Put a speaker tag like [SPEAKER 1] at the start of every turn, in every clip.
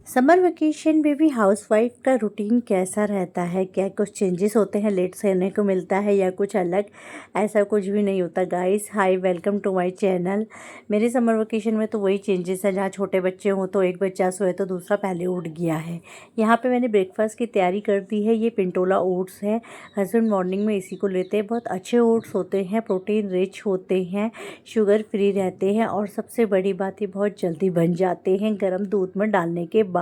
[SPEAKER 1] Summer vacation में भी housewife का रूटीन कैसा रहता है? क्या कुछ चेंजेस होते हैं, लेट सोने को मिलता है या कुछ अलग? ऐसा कुछ भी नहीं होता guys. Hi, welcome to my channel. मेरे समर वेकेशन में तो वही चेंजेस है, जहाँ छोटे बच्चे हों तो एक बच्चा सोए तो दूसरा पहले उठ गया है। यहाँ पे मैंने ब्रेकफास्ट की तैयारी कर दी है। ये पिंटोला ओट्स है। हस्बैंड मॉर्निंग में इसी को लेते हैं। बहुत अच्छे ओट्स होते हैं, प्रोटीन रिच होते हैं, शुगर फ्री रहते हैं और सबसे बड़ी बात, ये बहुत जल्दी बन जाते हैं गर्म दूध में डालने के बाद।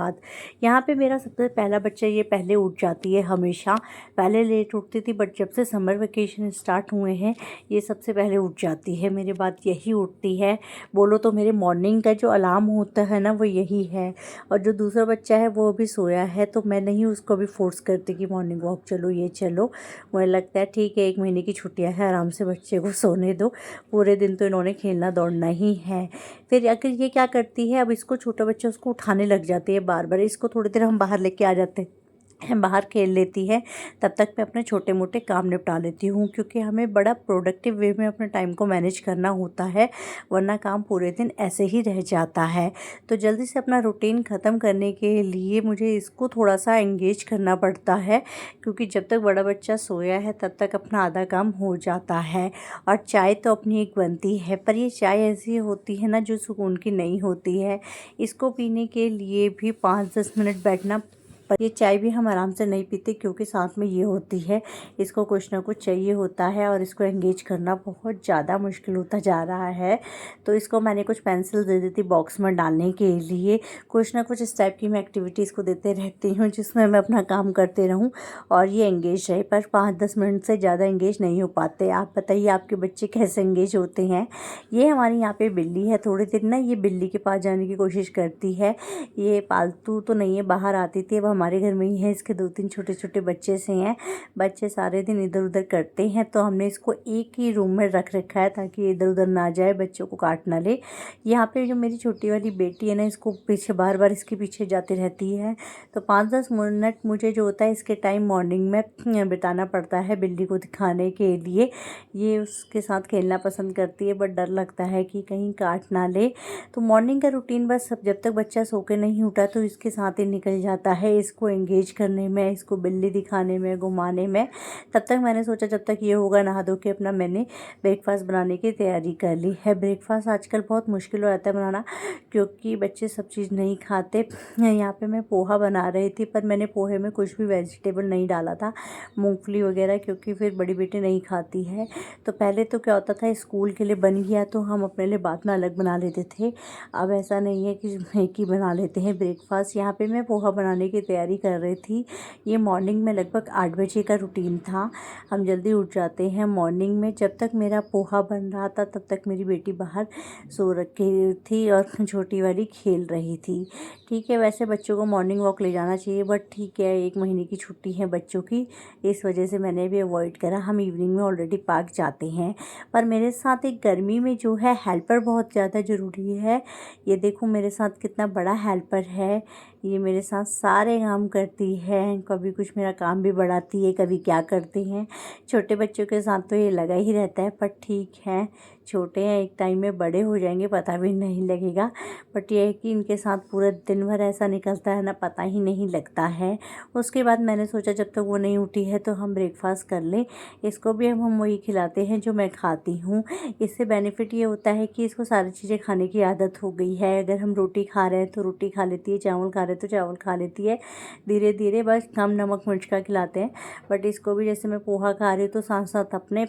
[SPEAKER 1] यहाँ पे मेरा सबसे पहला बच्चा ये पहले उठ जाती है। हमेशा पहले लेट उठती थी, बट जब से समर वेकेशन स्टार्ट हुए हैं ये सबसे पहले उठ जाती है। मेरे बाद यही उठती है। बोलो तो मेरे मॉर्निंग का जो अलार्म होता है ना, वो यही है। और जो दूसरा बच्चा है वो अभी सोया है, तो मैं नहीं उसको भी फोर्स करती कि मॉर्निंग वॉक चलो, ये चलो। मुझे लगता है ठीक है, 1 महीने की छुट्टियाँ हैं, आराम से बच्चे को सोने दो। पूरे दिन तो इन्होंने खेलना दौड़ना ही है। फिर आखिर ये क्या करती है, अब इसको छोटा बच्चा उसको उठाने लग जाती है बार बार। इसको थोड़ी देर हम बाहर लेके आ जाते हैं, बाहर खेल लेती है। तब तक मैं अपने छोटे मोटे काम निपटा लेती हूँ, क्योंकि हमें बड़ा प्रोडक्टिव वे में अपने टाइम को मैनेज करना होता है, वरना काम पूरे दिन ऐसे ही रह जाता है। तो जल्दी से अपना रूटीन ख़त्म करने के लिए मुझे इसको थोड़ा सा एंगेज करना पड़ता है, क्योंकि जब तक बड़ा बच्चा सोया है तब तक अपना आधा काम हो जाता है। और चाय तो अपनी एक बनती है, पर ये चाय ऐसी होती है ना जो सुकून की नहीं होती है। इसको पीने के लिए भी 5-10 मिनट बैठना, पर ये चाय भी हम आराम से नहीं पीते, क्योंकि साथ में ये होती है, इसको कुछ ना कुछ चाहिए होता है और इसको एंगेज करना बहुत ज़्यादा मुश्किल होता जा रहा है। तो इसको मैंने कुछ पेंसिल दे दी थी बॉक्स में डालने के लिए। कुछ ना कुछ इस टाइप की मैं एक्टिविटीज़ को देते रहती हूँ, जिसमें मैं अपना काम करते रहूँ और ये एंगेज रहे। पर 5-10 मिनट से ज़्यादा एंगेज नहीं हो पाते। आप बताइए, आपके बच्चे कैसे एंगेज होते हैं? ये हमारी यहाँ पे बिल्ली है। थोड़े दिन ना ये बिल्ली के पास जाने की कोशिश करती है। ये पालतू तो नहीं है, बाहर आती थी, अब हमारे घर में ही है। इसके 2-3 छोटे छोटे बच्चे से हैं। बच्चे सारे दिन इधर उधर करते हैं, तो हमने इसको एक ही रूम में रख रखा है, ताकि इधर उधर ना जाए, बच्चों को काट ना ले। यहाँ पे जो मेरी छोटी वाली बेटी है ना, इसको पीछे बार बार इसके पीछे जाती रहती है। तो 5-10 मिनट मुझे जो होता है इसके टाइम मॉर्निंग में बिताना पड़ता है बिल्ली को दिखाने के लिए। ये उसके साथ खेलना पसंद करती है, बट डर लगता है कि कहीं काट ना ले। तो मॉर्निंग का रूटीन बस, अब जब तक बच्चा सो के नहीं उठा तो इसके साथ ही निकल जाता है, इसको एंगेज करने में, इसको बिल्ली दिखाने में, घुमाने में। तब तक मैंने सोचा जब तक ये होगा नहा धो के अपना मैंने ब्रेकफास्ट बनाने की तैयारी कर ली है। ब्रेकफास्ट आजकल बहुत मुश्किल हो जाता है बनाना, क्योंकि बच्चे सब चीज़ नहीं खाते। यहाँ पे मैं पोहा बना रही थी, पर मैंने पोहे में कुछ भी वेजिटेबल नहीं डाला था, मूंगफली वगैरह, क्योंकि फिर बड़ी बेटी नहीं खाती है। तो पहले तो क्या होता था, स्कूल के लिए बन गया तो हम अपने लिए बाद में अलग बना लेते थे। अब ऐसा नहीं है कि एक ही बना लेते हैं ब्रेकफास्ट। यहाँ पे मैं पोहा बनाने की तैयारी कर रही थी। ये मॉर्निंग में लगभग 8 बजे का रूटीन था। हम जल्दी उठ जाते हैं मॉर्निंग में। जब तक मेरा पोहा बन रहा था तब तक मेरी बेटी बाहर सो रखी थी और छोटी वाली खेल रही थी। ठीक है, वैसे बच्चों को मॉर्निंग वॉक ले जाना चाहिए, बट ठीक है, 1 महीने की छुट्टी है बच्चों की, इस वजह से मैंने भी अवॉइड करा। हम इवनिंग में ऑलरेडी पार्क जाते हैं। पर मेरे साथ एक गर्मी में जो है हेल्पर बहुत ज़्यादा ज़रूरी है। ये देखो मेरे साथ कितना बड़ा हेल्पर है। ये मेरे साथ सारे काम करती है, कभी कुछ मेरा काम भी बढ़ाती है, कभी क्या करती हैं। छोटे बच्चों के साथ तो ये लगा ही रहता है, पर ठीक है, छोटे हैं, एक टाइम में बड़े हो जाएंगे, पता भी नहीं लगेगा। बट ये है कि इनके साथ पूरा दिन भर ऐसा निकलता है ना, पता ही नहीं लगता है। उसके बाद मैंने सोचा जब तक वो नहीं उठी है तो हम ब्रेकफास्ट कर लें। इसको भी अब हम वही खिलाते हैं जो मैं खाती हूँ। इससे बेनिफिट ये होता है कि इसको सारी चीज़ें खाने की आदत हो गई है। अगर हम रोटी खा रहे हैं तो रोटी खा लेती है, चावल खा रहे हैं तो चावल खा लेती है। धीरे धीरे बस कम नमक मिर्च का खिलाते हैं। बट इसको भी जैसे मैं पोहा खा रही हूँ तो साथ साथ अपने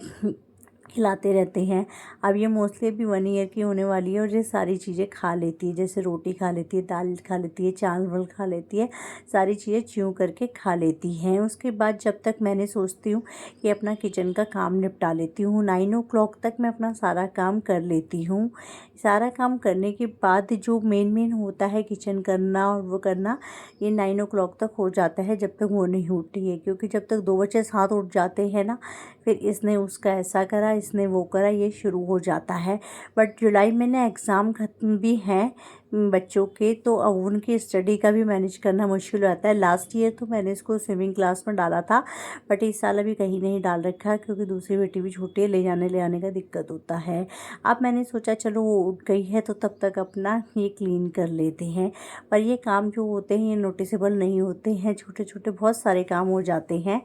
[SPEAKER 1] खिलाते रहते हैं। अब ये मोस्टली अभी 1 ईयर की होने वाली है और ये सारी चीज़ें खा लेती है, जैसे रोटी खा लेती है, दाल खा लेती है, चावल खा लेती है, सारी चीज़ें च्यूं करके खा लेती हैं। उसके बाद जब तक मैंने सोचती हूँ कि अपना किचन का काम निपटा लेती हूँ, 9 o'clock तक मैं अपना सारा काम कर लेती हूँ। सारा काम करने के बाद जो मेन होता है किचन करना और वो करना, ये 9 o'clock तक हो जाता है, जब तक वो नहीं उठती है। क्योंकि जब तक 2 बच्चे साथ उठ जाते हैं ना, फिर इसने उसका ऐसा करा, इसने वो करा, ये शुरू हो जाता है। बट जुलाई में ना एग्ज़ाम ख़त्म भी हैं, बच्चों के, तो अब उनकी स्टडी का भी मैनेज करना मुश्किल हो जाता है। लास्ट ईयर तो मैंने इसको स्विमिंग क्लास में डाला था, बट इस साल अभी कहीं नहीं डाल रखा क्योंकि दूसरी बेटी भी छोटी है, ले आने का दिक्कत होता है। अब मैंने सोचा चलो वो उठ गई है तो तब तक अपना ये क्लीन कर लेते हैं। पर ये काम जो होते हैं ये नोटिसेबल नहीं होते हैं, छोटे छोटे बहुत सारे काम हो जाते हैं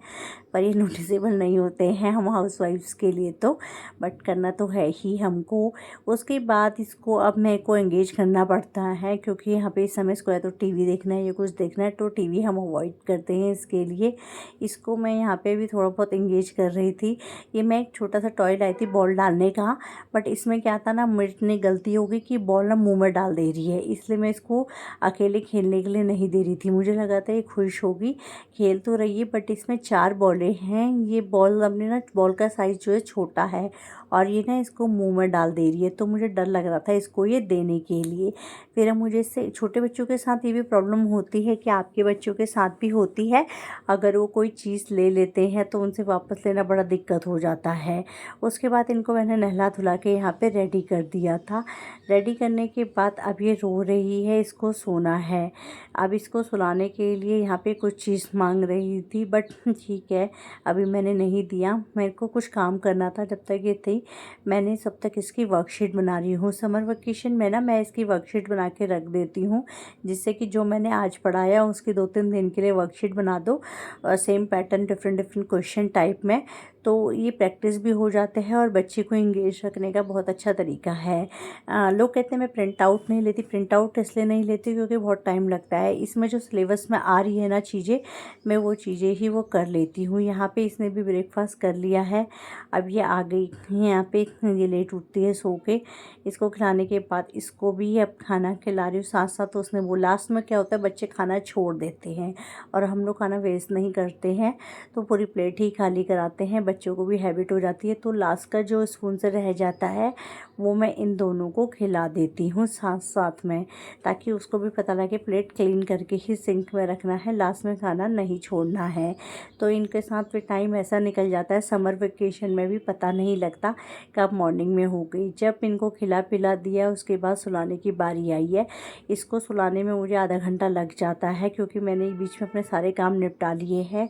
[SPEAKER 1] पर ये नोटिसेबल नहीं होते हैं हम हाउसवाइफ्स के लिए तो, बट करना तो है ही हमको। उसके बाद इसको अब मेरे को एंगेज करना पड़ता है क्योंकि यहाँ पे इस समय इसको या तो टीवी देखना है या कुछ देखना है, तो टीवी हम अवॉइड करते हैं इसके लिए। इसको मैं यहाँ पे भी थोड़ा बहुत एंगेज कर रही थी। ये मैं एक छोटा सा टॉय लाई थी बॉल डालने का, बट इसमें क्या था ना, मेरे ने गलती हो गई कि बॉल ना मुँह में डाल दे रही है, इसलिए मैं इसको अकेले खेलने के लिए नहीं दे रही थी। मुझे लगा था ये खुश होगी, खेल तो रही है, बट इसमें 4 बॉलें हैं। ये बॉल अपने ना बॉल का साइज़ जो है छोटा है और ये ना इसको मुंह में डाल दे रही है, तो मुझे डर लग रहा था इसको ये देने के लिए। फिर अब मुझे इससे छोटे बच्चों के साथ ये भी प्रॉब्लम होती है कि आपके बच्चों के साथ भी होती है, अगर वो कोई चीज़ ले लेते हैं तो उनसे वापस लेना बड़ा दिक्कत हो जाता है। उसके बाद इनको मैंने नहला धुला के यहाँ पे रेडी कर दिया था। रेडी करने के बाद अब ये रो रही है, इसको सोना है। अब इसको सुलाने के लिए यहाँ पे कुछ चीज़ मांग रही थी, बट ठीक है अभी मैंने नहीं दिया। मेरे को कुछ काम करना था जब तक ये थी, मैंने सब तक इसकी वर्कशीट बना रही हूँ। समर वेकेशन में ना मैं इसकी वर्कशीट बना के रख देती हूँ, जिससे कि जो मैंने आज पढ़ाया उसके 2-3 दिन के लिए वर्कशीट बना दो, same pattern different different question type में, तो ये प्रैक्टिस भी हो जाते हैं और बच्चे को इंगेज रखने का बहुत अच्छा तरीका है। लोग कहते हैं मैं प्रिंट आउट नहीं लेती, प्रिंट आउट इसलिए नहीं लेती क्योंकि बहुत टाइम लगता है। इसमें जो सिलेबस में आ रही है ना चीज़ें, मैं वो चीज़ें ही वो कर लेती हूँ। यहाँ पे इसने भी ब्रेकफास्ट कर लिया है, अब ये आ गई यहाँ पे। ये लेट उठती है सो के, इसको खिलाने के बाद इसको भी अब खाना खिला रही हूँ साथ साथ। तो उसने वो लास्ट में क्या होता है, बच्चे खाना छोड़ देते हैं और हम लोग खाना वेस्ट नहीं करते हैं, तो पूरी प्लेट ही खाली कराते हैं। बच्चों को भी हैबिट हो जाती है, तो लास्ट का जो स्पून से रह जाता है वो मैं इन दोनों को खिला देती हूँ साथ साथ में, ताकि उसको भी पता लगे प्लेट क्लीन करके ही सिंक में रखना है, लास्ट में खाना नहीं छोड़ना है। तो इनके साथ भी टाइम ऐसा निकल जाता है समर वेकेशन में भी पता नहीं लगता कब मॉर्निंग में हो गई। जब इनको खिला पिला दिया उसके बाद सुलाने की बारी आई है। इसको सुलाने में मुझे आधा घंटा लग जाता है क्योंकि मैंने बीच में अपने सारे काम निपटा लिए हैं।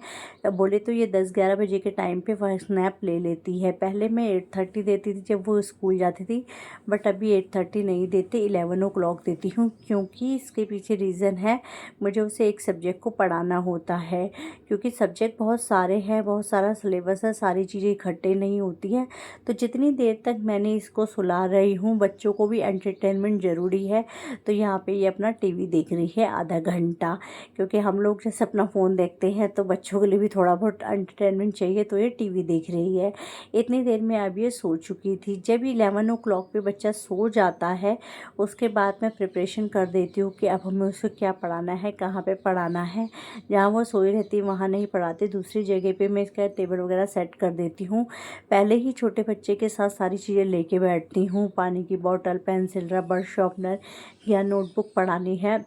[SPEAKER 1] बोले तो ये 10-11 बजे के टाइम पे वह स्नैप ले लेती है। पहले मैं 8:30 देती थी जब वो स्कूल जाती थी, बट अभी 8:30 नहीं देते, 11 o'clock देती हूँ, क्योंकि इसके पीछे रीज़न है, मुझे उसे एक सब्जेक्ट को पढ़ाना होता है। क्योंकि सब्जेक्ट बहुत सारे हैं, बहुत सारा सिलेबस है, सारी चीज़ें इकट्ठे नहीं होती हैं। तो जितनी देर तक मैंने इसको सुला रही हूँ, बच्चों को भी एंटरटेनमेंट ज़रूरी है, तो यहाँ पे ये अपना टीवी देख रही है आधा घंटा। क्योंकि हम लोग जैसे अपना फ़ोन देखते हैं तो बच्चों के लिए भी थोड़ा बहुत एंटरटेनमेंट चाहिए, तो ये टीवी देख रही है। इतनी देर में अब ये सो चुकी थी। जब 11 o'clock पे बच्चा सो जाता है उसके बाद मैं प्रिपरेशन कर देती हूँ कि अब हमें उसको क्या पढ़ाना है, कहाँ पे पढ़ाना है। जहाँ वो सोई रहती है वहाँ नहीं पढ़ाती, दूसरी जगह पे मैं इसका टेबल वगैरह सेट कर देती हूँ। पहले ही छोटे बच्चे के साथ सारी चीज़ें लेके बैठती हूँ, पानी की बॉटल, पेंसिल, रबर, शार्पनर या नोटबुक पढ़ानी है।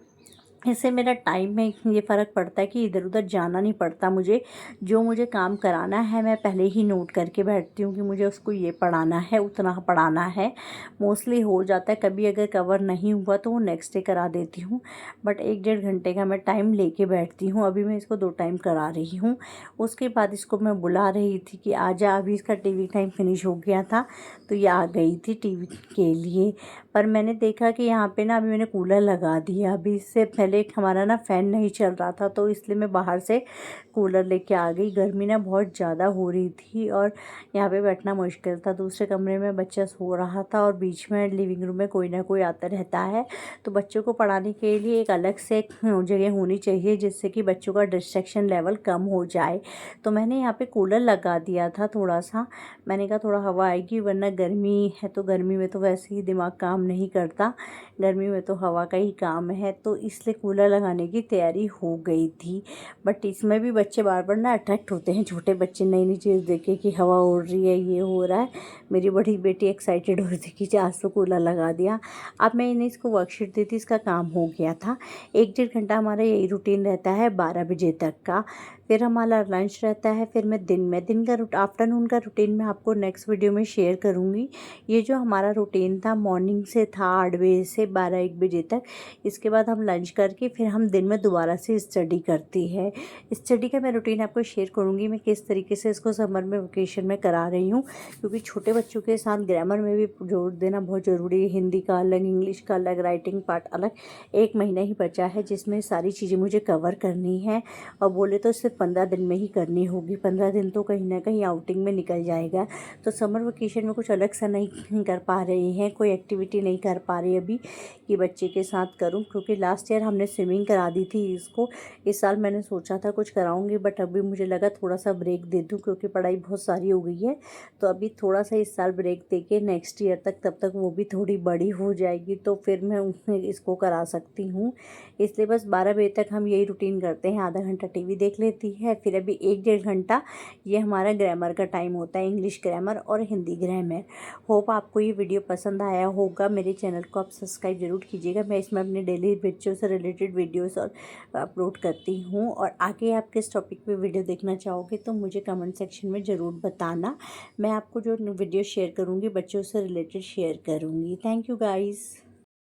[SPEAKER 1] इससे मेरा टाइम में ये फ़र्क पड़ता है कि इधर उधर जाना नहीं पड़ता मुझे। जो मुझे काम कराना है मैं पहले ही नोट करके बैठती हूँ कि मुझे उसको ये पढ़ाना है, उतना पढ़ाना है। मोस्टली हो जाता है, कभी अगर कवर नहीं हुआ तो वो नेक्स्ट डे करा देती हूँ, बट 1-1.5 घंटे का मैं टाइम लेके बैठती हूँ। अभी मैं इसको 2 टाइम करा रही हूँ। उसके बाद इसको मैं बुला रही थी कि आजा, अभी इसका टीवी टाइम फिनिश हो गया था तो ये आ गई थी टीवी के लिए। पर मैंने देखा कि यहाँ पे ना अभी मैंने कूलर लगा दिया। अभी इससे पहले हमारा ना फ़ैन नहीं चल रहा था, तो इसलिए मैं बाहर से कूलर लेके आ गई। गर्मी ना बहुत ज़्यादा हो रही थी और यहाँ पे बैठना मुश्किल था। दूसरे कमरे में बच्चा सो रहा था और बीच में लिविंग रूम में कोई ना कोई आता रहता है, तो बच्चों को पढ़ाने के लिए एक अलग से एक जगह होनी चाहिए जिससे कि बच्चों का डिस्ट्रैक्शन लेवल कम हो जाए। तो मैंने यहाँ पे कूलर लगा दिया था थोड़ा सा। मैंने कहा थोड़ा हवा आएगी, वरना गर्मी है तो गर्मी में तो वैसे ही दिमाग काम नहीं करता, गर्मी में तो हवा का ही काम है, तो इसलिए कूलर लगाने की तैयारी हो गई थी। बट इसमें भी बच्चे बार बार ना अट्रैक्ट होते हैं, छोटे बच्चे नई नई चीज़ देखे कि हवा उड़ रही है, ये हो रहा है। मेरी बड़ी बेटी एक्साइटेड हो रही थी कि आज तो कूलर लगा दिया। अब मैं इन्हें इसको वर्कशीट दी थी, इसका काम हो गया था। 1-1.5 घंटा हमारा यही रूटीन रहता है 12 बजे तक का। फिर हमारा लंच रहता है। फिर मैं दिन का आफ्टरनून का रूटीन मैं आपको नेक्स्ट वीडियो में शेयर करूँगी। ये जो हमारा रूटीन था मॉर्निंग से था 8 बजे से 12-1 बजे तक। इसके बाद हम लंच करके फिर हम दिन में दोबारा से स्टडी करती है। स्टडी का मैं रूटीन आपको शेयर करूँगी, मैं किस तरीके से इसको समर में वेकेशन में करा रही हूँ, क्योंकि छोटे बच्चों के साथ ग्रामर में भी जोर देना बहुत ज़रूरी है। हिंदी का अलग, इंग्लिश का अलग, राइटिंग पार्ट अलग। 1 महीना ही बचा है जिसमें सारी चीज़ें मुझे कवर करनी है, और बोले तो सिर्फ 15 दिन में ही करनी होगी। 15 दिन तो कहीं ना कहीं आउटिंग में निकल जाएगा। तो समर वेकेशन में कुछ अलग सा नहीं कर पा रही हैं, कोई एक्टिविटी नहीं कर पा रही अभी कि बच्चे के साथ करूं, क्योंकि लास्ट ईयर हमने स्विमिंग करा दी थी इसको। इस साल मैंने सोचा था कुछ कराऊंगी, बट अभी मुझे लगा थोड़ा सा ब्रेक दे दूं, क्योंकि पढ़ाई बहुत सारी हो गई है। तो अभी थोड़ा सा इस साल ब्रेक दे के नेक्स्ट ईयर तक, तब तक वो भी थोड़ी बड़ी हो जाएगी तो फिर मैं इसको करा सकती हूँ। इसलिए बस 12 बजे तक हम यही रूटीन करते हैं। आधा घंटा टीवी देख लेती है, फिर अभी 1-1.5 घंटा ये हमारा ग्रामर का टाइम होता है, इंग्लिश ग्रामर और हिंदी ग्रामर। होप आपको ये वीडियो पसंद आया होगा। मेरे चैनल को आप सब्सक्राइब जरूर कीजिएगा। मैं इसमें अपने डेली बच्चों से रिलेटेड वीडियोस और अपलोड करती हूँ। और आगे आप किस टॉपिक पे वीडियो देखना चाहोगे तो मुझे कमेंट सेक्शन में ज़रूर बताना। मैं आपको जो वीडियो शेयर करूँगी बच्चों से रिलेटेड शेयर करूँगी। Thank you guys.